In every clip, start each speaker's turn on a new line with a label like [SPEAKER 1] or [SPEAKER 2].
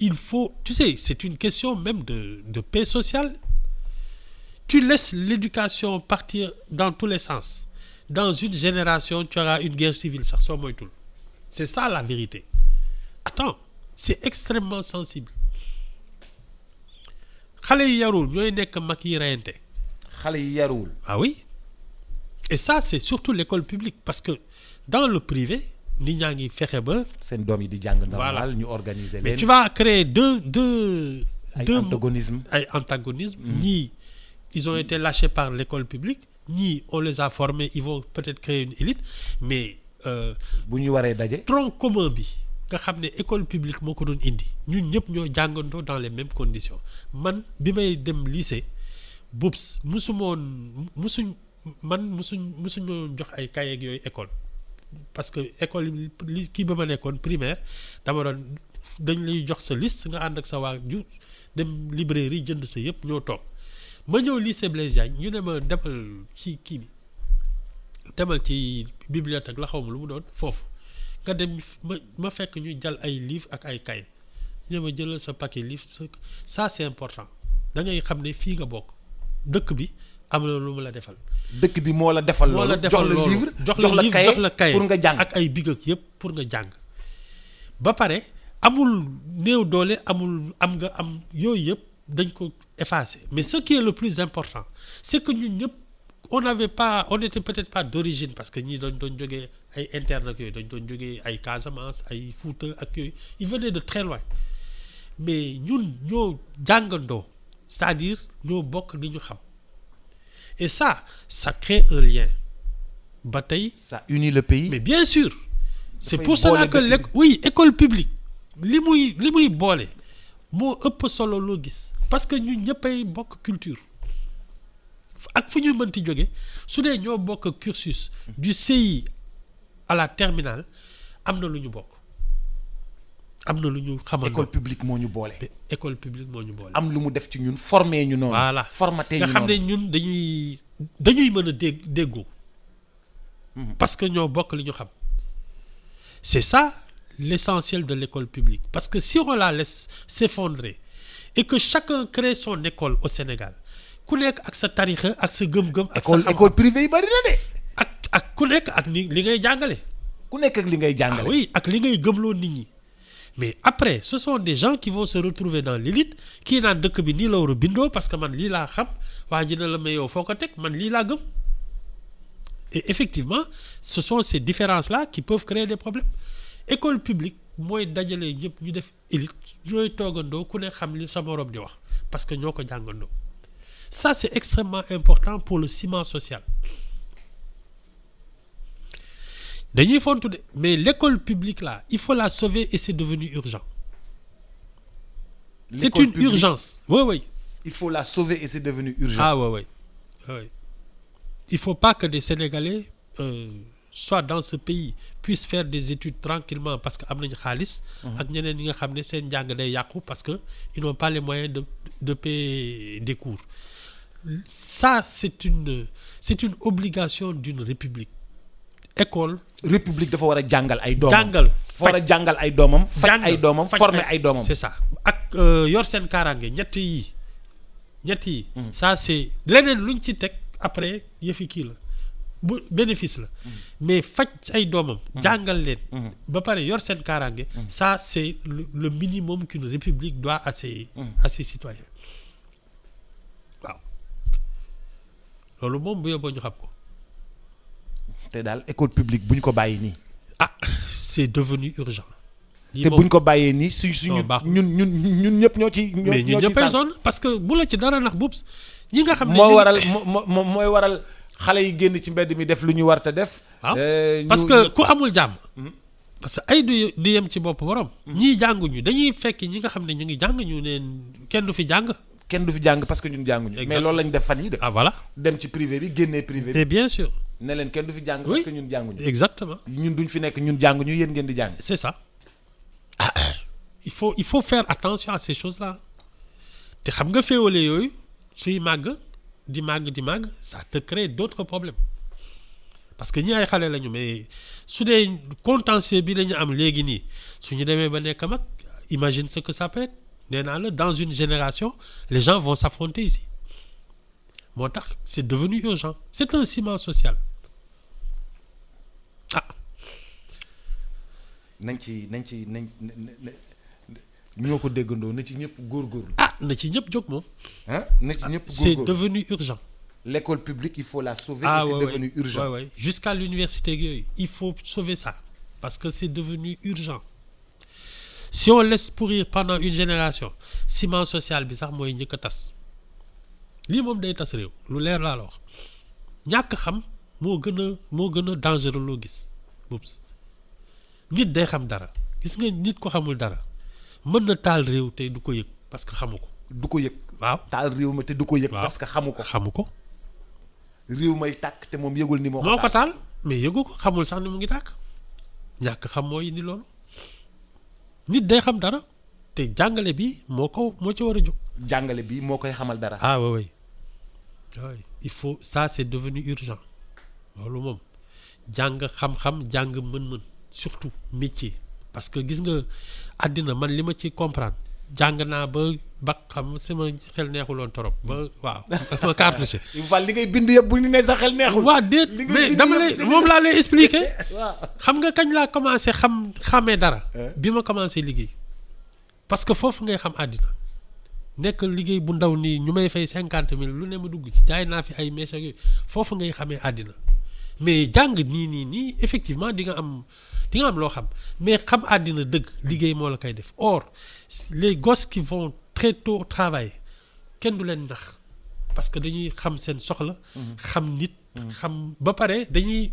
[SPEAKER 1] il faut, tu sais, c'est une question même de paix sociale. Tu laisses l'éducation partir dans tous les sens. Dans une génération, tu auras une guerre civile, ça sort tout. C'est ça la vérité. Attends, c'est extrêmement sensible. Xale yi yarul ñooy nekk mag yi reyante.
[SPEAKER 2] xale yi yaruwul.
[SPEAKER 1] Ah oui. Et ça, c'est surtout l'école publique. Parce que dans le privé, nit ñaa ngi fexe ba.
[SPEAKER 2] seen doom yi di jàng normal.
[SPEAKER 1] Voilà.
[SPEAKER 2] ñu organiser
[SPEAKER 1] Mais
[SPEAKER 2] leen.
[SPEAKER 1] tu vas créer deux
[SPEAKER 2] antagonisme.
[SPEAKER 1] ay antagonisme. Ñii, ils ont été lâchés par l'école publique. Ñii, on les a formés, ils vont peut-être créer une élite. Mais
[SPEAKER 2] bu ñu waree daje.
[SPEAKER 1] tronc commun bi nga xam ne école publique moo ko doon indi ñun ñëpp ñoo jàngandoo dans les mêmes conditions man bi may dem lycée boops musuñ jox ay cahier yooyu école parce que école li kii ba ma nekkoon primaire dama doon dañ lay jox sa liste nga ànd ak sa waa ju dem librairie jënd sa yëpp ñoo toog ma ñëw lycée Blaise Diagne ñu ne ma demal ci kii bi demal ci bibliothèque la xaw ma lu mu doon foofu nga dem ma fekk ñu jàll ay livres ak ay cahier ñu ne ma jëlal sa paquet livre ça c'est important da ngay xam ne fii nga bokk dëkk bi am na lu mu la defal.
[SPEAKER 2] dëkk bi moo la defal loolu jox la livre jox la cahier pour nga jàng
[SPEAKER 1] ak ay big ak yëpp pour nga jàng ba pare amul néew doole amul am yooyu yëpp dañ ko effacer mais ce qui est le plus important c'est que ñun ñëpp on n'était peut-être pas d'origine parce que ñii doon jógee ay interne ak yooyu dañ doon jógee ay Casamance ay Fouta ak yooyu ils venaient de très loin mais ñun ñoo jàngandoo c'est-à-dire ñoo bokk li ñu xam et ça crée un lien ba tey.
[SPEAKER 2] ça unit le pays.
[SPEAKER 1] mais bien sûr. c'est pour cela que école publique li muy boole moo ëpp solo loo gis parce que ñun ñëppay bokk culture. ak fu ñu mënti jóge su dee ñoo bokk cursus du CI à la terminale am na lu ñu bokk am na lu ñu xamal.
[SPEAKER 2] école publique moo ñu boole.
[SPEAKER 1] école publique moo ñu boole.
[SPEAKER 2] am lu mu def ci ñun formé ñu noonu.
[SPEAKER 1] voilà
[SPEAKER 2] formaté ñu noonu
[SPEAKER 1] nga xam ne ñun dañuy mën a déggoo. parce que ñoo bokk li ñu xam. c'est ça l'essentiel de l'école publique parce que si on la laisse s'effondrer et que chacun crée son école au Sénégal. ku nekk ak sa tarixa ak sa gëm-gëm. ak sa
[SPEAKER 2] école privée yi bari na de.
[SPEAKER 1] ak ku nekk ak li ngay jàngale.
[SPEAKER 2] ku nekk ak li ngay jàngale.
[SPEAKER 1] ah oui ak li ngay gëmloo nit ñi. mais après ce sont des gens qui vont se retrouver dans l'élite kii naan dëkk bi nii la war a bindoo parce que man lii laa xam waa ji na la may yow foo ko teg man lii laa gëm. et effectivement ce sont ces différences là qui peuvent créer des problèmes école publique mooy dajale ñëpp ñu def élite ñooy toogandoo ku ne xam li sa morom di wax parce que ñoo ko jàngandoo. Ça, c'est extrêmement important pour le ciment social. Dañuy fontu de mais l'école publique là, il faut la sauver et c'est devenu urgent. C'est une urgence. Oui.
[SPEAKER 2] Il faut la sauver et c'est devenu urgent.
[SPEAKER 1] Ah oui. Il faut pas que des Sénégalais soient dans ce pays, puissent faire des études tranquillement parce que am nañu xaalis. ak ñeneen ñi nga xam ne seen njàng day yàqu parce que ils n'ont pas les moyens de payer des cours. Ça c'est une obligation d'une république. École.
[SPEAKER 2] république dafa war a jàngal ay doomam.
[SPEAKER 1] jàngal
[SPEAKER 2] dafa war a jàngal ay doomam. faj ay doomam former ay doomam.
[SPEAKER 1] c'est ça ak yor seen kaaraange ñett yi. ça c'est leneen luñ ci teg après yëfi kii la bu bénéfice la. mais faj ay doomam. jàngal leen. ba pare yor seen kaaraange. ça c'est le minimum qu'une république doit à ses citoyens. loolu moom bu yóbboo ñu xam ko.
[SPEAKER 2] te daal école publique bu ñu ko bàyyi nii.
[SPEAKER 1] c'est devenu urgent.
[SPEAKER 2] te bu ñu ko bàyyee nii suñu ñun ñëpp ñoo ci.
[SPEAKER 1] mais ñun ñëppay zone parce que bu la ci dara nax bubs ñi nga xam ne
[SPEAKER 2] mooy waral xale yi génn ci mbedd mi def lu ñu war te def.
[SPEAKER 1] parce que ku amul jàmm. parce que ay du yem ci bopp borom. ñii jànguñu dañuy fekk ñi nga xam ne ñu ngi jàng ñu neen kenn du fi jàng.
[SPEAKER 2] parce que ñun jànguñu. mais loolu lañ def fan yi de.
[SPEAKER 1] Voilà.
[SPEAKER 2] dem ci privé bi génnee privé bi.
[SPEAKER 1] et bien sûr.
[SPEAKER 2] ne leen kenn du fi jàng. parce que ñun jànguñu.
[SPEAKER 1] exactement.
[SPEAKER 2] ñun duñ fi nekk ñun jànguñu yéen ngeen di jàng.
[SPEAKER 1] c'est ça. il faut faire attention à ces choses-là te xam nga féewale yooyu suy màgg di màgg ça te crée d'autres problèmes parce que ñi ay xale lañu mais su dee contentieux bi lañu am léegi nii suñu demee ba nekk mag imagine ce que ça peut être nee naa la dans une génération les gens vont s'affronter ici moo tax c'est devenu urgent c'est un ciment social
[SPEAKER 2] nañ ñoo ko déggandoo na ci ñëpp góorgóorlu.
[SPEAKER 1] na ci ñëpp jóg moom.
[SPEAKER 2] na ci ñëpp
[SPEAKER 1] c'est
[SPEAKER 2] góorgóorlu.
[SPEAKER 1] devenu urgent.
[SPEAKER 2] L'école publique il faut la sauver. Et c'est devenu urgent.
[SPEAKER 1] Ouais. Jusqu'à l'université yooyu il faut sauver ça parce que c'est devenu urgent si on laisse pourrir pendant une génération ciment social bi sax mooy njëkk a tas lii moom day tas réew lu leer laa la wax ñàkk xam moo gën a dangereux loo gis boobu nit day xam dara gis nga nit ko xamul dara mën na taal réew te du ko yëg parce que xamu ko.
[SPEAKER 2] du ko yëg.
[SPEAKER 1] waaw
[SPEAKER 2] taal réew ma te du ko yëg. parce que xamu ko. réew may tàkk te moom yëgul ni moo ko taal
[SPEAKER 1] mais yëgu ko xamul sax ni mu ngi tàkk ñàkk xam moo indi loolu nit day xam dara te jàngale bi moo ci war a jóg.
[SPEAKER 2] jàngale bi moo koy xamal dara.
[SPEAKER 1] oui il faut ça c'est devenu urgent loolu moom jàng xam-xam jàng mën-mën surtout métier parce que gis nga àddina man li ma ci comprendre jàng naa ba xam sama xel neexuloon trop ba waaw ma cartouché.
[SPEAKER 2] li ngay bind yëpp bu ñu nee sa xel neexul.
[SPEAKER 1] waaw déet mais dama lay moom laa lay expliquer. xam nga kañ laa commencé xamee dara. bi ma commencé liggéey. parce que foofu ngay xam àddina nekk liggéey bu ndaw nii ñu may fay 50,000 lu ne ma dugg ci jaay naa fi ay mèches ak yooyu foofu ngay xamee àddina mais jàng nii effectivement di nga am loo xam mais xam àddina dëgg liggéey moo la koy def or les gosses qui vont très tôt travailler kenn du leen nax parce que dañuy xam seen soxla. xam nit. xam ba pare dañuy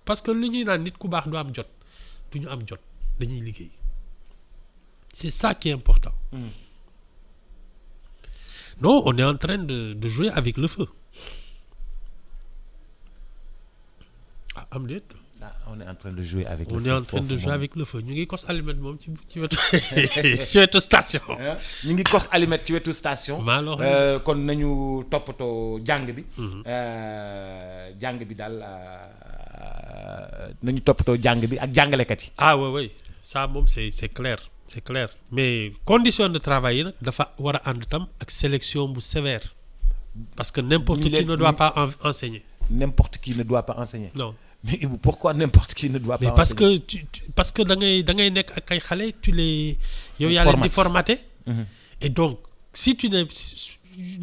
[SPEAKER 1] parce que li ñuy naan nit ku baax du am jot du ñu am jot dañuy liggéey c'est ça qui est important. Non, on est en train de jouer avec le feu. Am déet.
[SPEAKER 2] On est en train de jouer avec le feu.
[SPEAKER 1] On est en train de jouer avec le feu ñu ngi kos allumette moom ci wetu station.
[SPEAKER 2] ñu ngi kos allumette ci wetu station. kon nañu toppatoo jàng bi. jàng bi daal nañu toppatoo jàng bi ak jàngalekat yi.
[SPEAKER 1] Oui ça moom c'est clair. C'est clair mais condition de travail yi nag dafa war a ànd tam ak sélection bu sévère parce que n'importe qui ne doit pas enseigner.
[SPEAKER 2] N'importe qui ne doit pas enseigner.
[SPEAKER 1] Non.
[SPEAKER 2] Mais pourquoi n'importe qui ne doit pas enseigner?
[SPEAKER 1] Parce que da ngay nekk ak ay xale tu les yow yaa leen di formater. Et donc si tu ne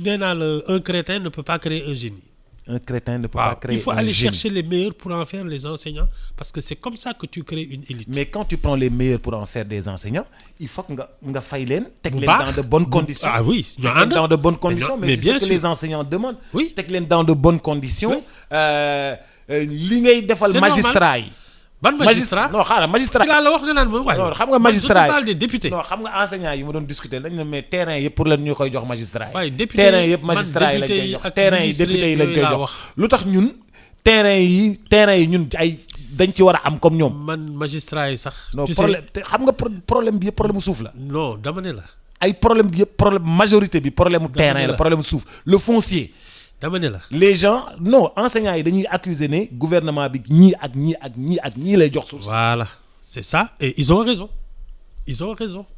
[SPEAKER 1] nee naa la un crétin ne peut pas créer un génie.
[SPEAKER 2] Un crétin ne peut pas créer un génie.
[SPEAKER 1] Il faut aller chercher les meilleurs pour en faire les enseignants parce que c'est comme ça que tu crées une élite.
[SPEAKER 2] Mais quand tu prends les meilleurs pour en faire des enseignants, il faut que nga fay leen teg leen dans de bonnes conditions.
[SPEAKER 1] Oui,
[SPEAKER 2] teg leen dans de bonnes conditions mais c'est ce que les enseignants demandent.
[SPEAKER 1] Oui.
[SPEAKER 2] Teg leen dans de bonnes conditions. Li ngay defal magistrat yi.
[SPEAKER 1] Ban magistrat
[SPEAKER 2] non xaaral magistrat.
[SPEAKER 1] laa la wax nga naan moom waaye.
[SPEAKER 2] non xam nga magistrat yi
[SPEAKER 1] des députés.
[SPEAKER 2] non xam nga enseignants yi ma doon discuter dañ ne mais terrain yëpp pour lan ñu koy jox magistrat yi.
[SPEAKER 1] waaye député
[SPEAKER 2] terrain yëpp magistrat yi lañ koy jox terrain yi député yi lañ koy jox. lu tax ñun terrain yi ñun ay dañ ci war a am comme ñoom.
[SPEAKER 1] man magistrat yi sax.
[SPEAKER 2] non problème te xam nga problème bi yëpp problème mu suuf la.
[SPEAKER 1] non dama ne la.
[SPEAKER 2] ay problème bi yëpp problème majorité bi problème mu terrain la problème mu suuf le foncier.
[SPEAKER 1] dama ne la
[SPEAKER 2] les gens non enseignants yi dañuy accuser ne gouvernement bi ñii ak ñii lay jox suuf si.
[SPEAKER 1] Voilà c'est ça et ils ont raison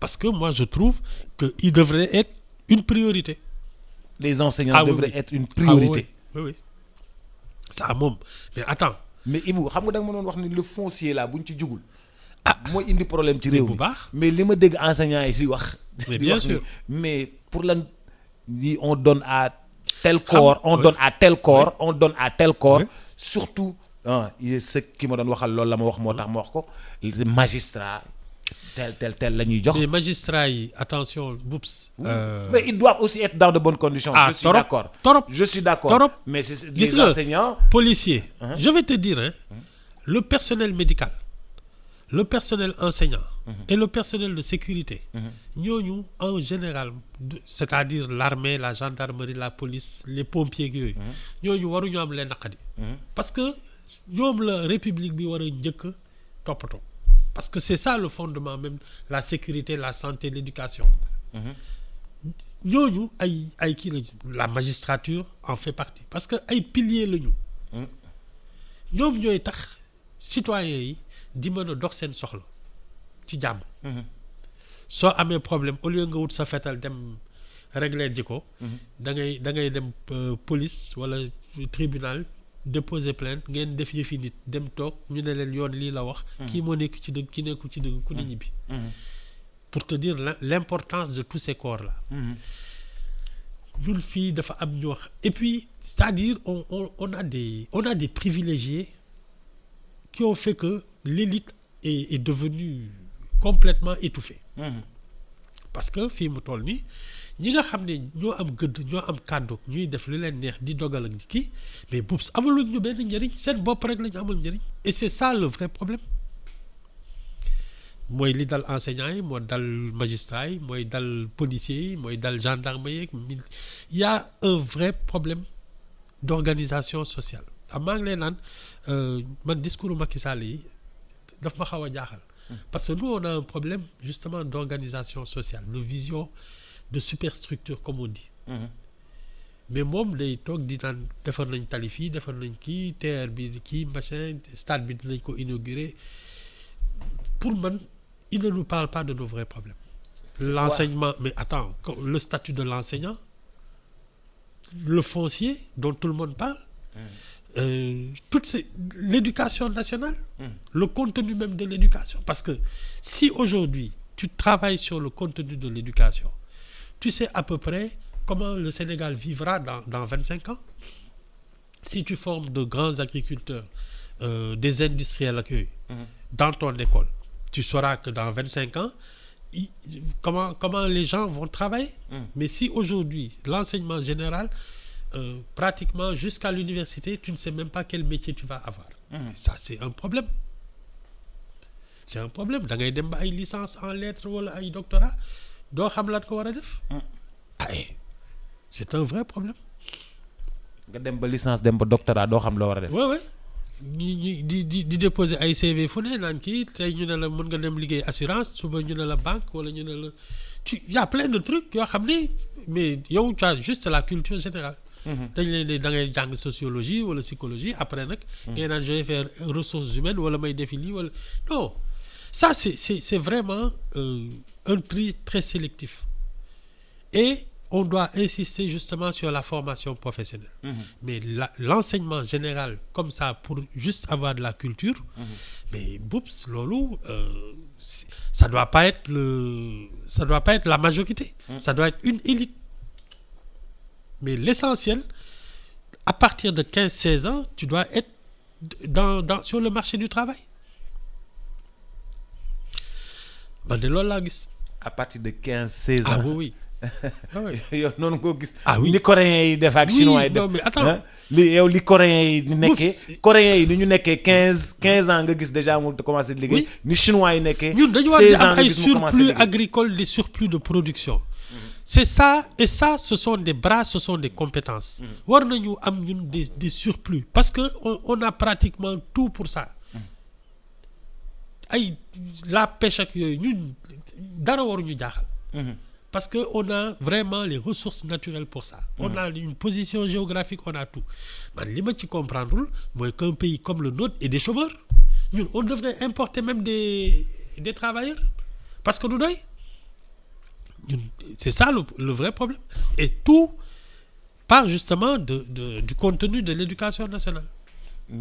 [SPEAKER 1] parce que moi je trouve que il devrait être une priorité.
[SPEAKER 2] Les enseignants devraient être une priorité.
[SPEAKER 1] Oui ça moom mais attends.
[SPEAKER 2] mais Ibou xam nga da nga ma doon wax ni le foncier là buñ ci jugul. mooy indi problème ci réew mi mais li ma dégg enseignants yi fi wax.
[SPEAKER 1] mais bien sûr
[SPEAKER 2] mais pour lan ni on donne à tel corps on donne à tel corps on donne à tel corps surtout ce qui ma doon waxal loolu la ma wax moo tax ma wax ko magistrat tel la ñuy jox.
[SPEAKER 1] mais magistrats yi attention boops.
[SPEAKER 2] mais ils doivent aussi être dans de bonnes conditions. Je suis d'accord je suis d'accord mais c'est les enseignants
[SPEAKER 1] policiers. Je vais te dire le personnel médical le personnel enseignant. Et le personnel de sécurité. ñooñu en général c'est-à-dire l'armée la gendarmerie la police les pompiers yooyu. ñooñu waruñu am leen naqadi. parce que ñoom la république bi war a njëkk toppatoo. parce que c'est ça le fondement même la sécurité la santé l'éducation. ñooñu ay kii la magistrature en fait partie parce que ay piliers la ñu. ñoom ñooy tax citoyens yi di mën a dox seen soxla ci jàmm. soo amee problème au lieu nga wut sa fetal dem régler ji ko. da ngay dem police wala tribunal déposer plainte ngeen def yëfi nit dem toog ñu ne leen yoon lii la wax. kii moo nekk ci dëgg ki nekku ci dëgg ku ne ñibbi. pour te dire l'importance de tous ces corps là. ñun fii dafa am ñu wax et puis c'est-à-dire on a des privilégiés qui ont fait que l'élite est devenue complètement étouffée. parce que fii mu toll nii ñi nga xam ne ñoo am gëdd ñoo am kàddu ñuy def lu leen neex di dogal ak di kii mais boobu amaluñ ñu benn njëriñ seen bopp rek la ñu amal njëriñ et c'est ça le vrai problème mooy li dal enseignants yi moo dal magistrats yi mooy dal policiers yi mooy dal gendarme yeeg il y a un vrai problème d'organisation sociale maa ngi lay naan man discours Macky Sall yi daf ma xaw a jaaxal parce que nous on a un problème justement d'organisation sociale de vision de superstructure comme on dit. mais moom day toog di naan defar nañ tali fii defar nañ kii TER bi kii machin stade bi dinañ ko inaugurer pour man il ne nous parle pas de nos vrais problèmes. L'enseignement mais attends le statut de l'enseignant le foncier dont tout le monde parle. L'éducation nationale. Le contenu même de l'éducation parce que si aujourd'hui tu travailles sur le contenu de l'éducation tu sais à peu près comment le Sénégal vivra dans 25 ans si tu formes de grands agriculteurs des industriels ak yooyu dans ton école tu sauras que dans 25 ans comment les gens vont travailler mais si aujourd'hui l'enseignement général pratiquement jusqu'à l'université tu ne sais même pas quel métier tu vas avoir ça c'est un problème da ngay dem ba ay licence en lettres wala ay doctorat doo xam lan ko war a def c'est un vrai problème
[SPEAKER 2] nga dem ba licence dem ba doctorat doo xam loo war a def
[SPEAKER 1] ouais ñi di déposer ay CV fu ne naan kii tey ñu ne la mën nga dem liggéey assurance suba ñu ne la banque wala ñu ne la y a plein de trucs yoo xam ni mais yow tu as juste la culture générale dañ leen ne da ngay jàng sociologie wala psychologie après nag ngay naan je vais faire ressources humaines wala may defi lii wala non ça c'est vraiment un tri très sélectif et on doit insister justement sur la formation professionnelle mais l'enseignement général comme ça pour juste avoir de la culture mais boups loolu ça doit pas être la majorité ça doit être une élite mais l'essentiel à partir de 15-16 ans tu dois être sur le marché du travail man de loolu laa gis.
[SPEAKER 2] à partir de 15-16 ans.
[SPEAKER 1] ah oui.
[SPEAKER 2] yow noonu ko gis.
[SPEAKER 1] ah oui
[SPEAKER 2] ni coréens yi def ak chinois yi def.
[SPEAKER 1] non mais attends
[SPEAKER 2] li coréens yi ni nekkee. coréens yi ni ñu nekkee 15 ans nga gis déjà mu commencé liggéey. ni chinois yi nekkee. 16 ans
[SPEAKER 1] ñun dañu war di am ay
[SPEAKER 2] nga gis mu commencé liggéey.
[SPEAKER 1] surplus agricole des surplus de production. c'est ça et ça ce sont des bras ce sont des compétences. war nañu am ñun des surplus parce que on a pratiquement tout pour ça. ay la pêche ak yooyu ñun dara waruñu jaaxal. parce que on a vraiment les ressources naturelles pour ça. on a une position géographique on a tout man li ma ci comprendrewul mooy qu'un pays comme le nôtre et des chômeurs ñun on devrait importer même des travailleurs parce que du doy ñun c'est ça le vrai problème et tout part justement du contenu de l'éducation nationale.